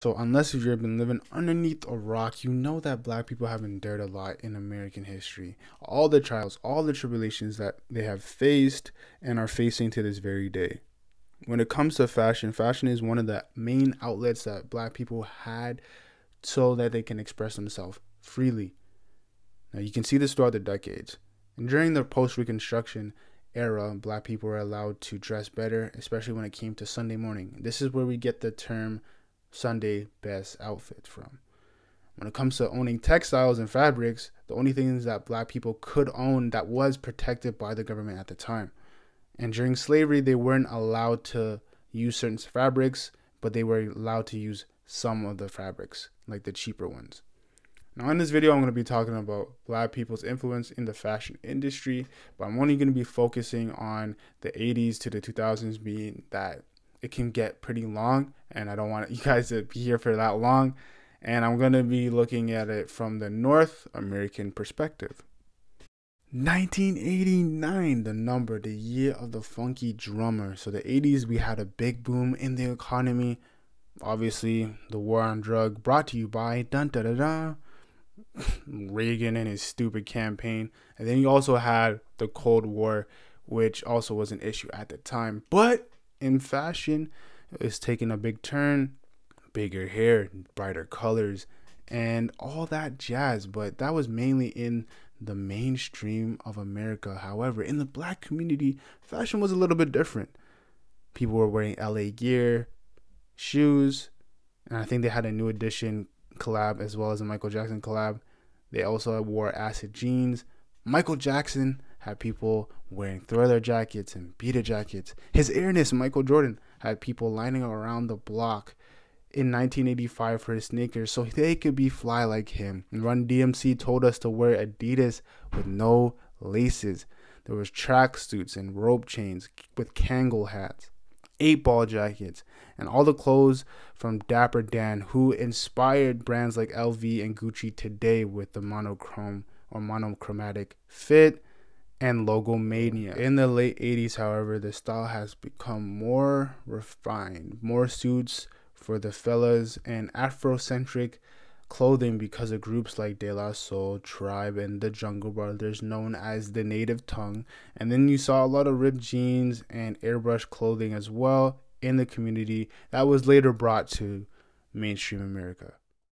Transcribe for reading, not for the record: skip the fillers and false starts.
So unless you've been living underneath a rock, you know that black people have endured a lot in American history. All the trials, all the tribulations that they have faced and are facing to this very day. When it comes to fashion, fashion is one of the main outlets that black people had so that they can express themselves freely. Now you can see this throughout the decades. And during the post-Reconstruction era, black people were allowed to dress better, especially when it came to Sunday morning. This is where we get the term Sunday best outfit from. When it comes to owning textiles and fabrics, the only things that black people could own that was protected by the government at the time. And during slavery, they weren't allowed to use certain fabrics, but they were allowed to use some of the fabrics, like the cheaper ones. Now in this video, I'm going to be talking about black people's influence in the fashion industry, but I'm only going to be focusing on the 80s to the 2000s, being that it can get pretty long and I don't want you guys to be here for that long. And I'm going to be looking at it from the North American perspective. 1989, the number, the year of the funky drummer. So the 80s, we had a big boom in the economy. Obviously, the war on drugs, brought to you by dun da da da, Reagan and his stupid campaign. And then you also had the Cold War, which also was an issue at the time. But in fashion, it's taking a big turn, bigger hair, brighter colors, and all that jazz. But that was mainly in the mainstream of America. However, in the black community, fashion was a little bit different. People were wearing LA gear, shoes, and I think they had a New Edition collab as well as a Michael Jackson collab. They also wore acid jeans. Michael Jackson had people wearing Thriller jackets and Beat It jackets. His Airness, Michael Jordan, had people lining around the block in 1985 for his sneakers so they could be fly like him. And Run DMC told us to wear Adidas with no laces. There was track suits and rope chains with Kangol hats, 8-ball jackets, and all the clothes from Dapper Dan, who inspired brands like LV and Gucci today with the monochrome or monochromatic fit and logo mania. In the late 80s, however, the style has become more refined, more suits for the fellas and Afrocentric clothing because of groups like De La Soul, Tribe, and the Jungle Brothers, known as the Native Tongue. And then you saw a lot of ripped jeans and airbrush clothing as well in the community that was later brought to mainstream America.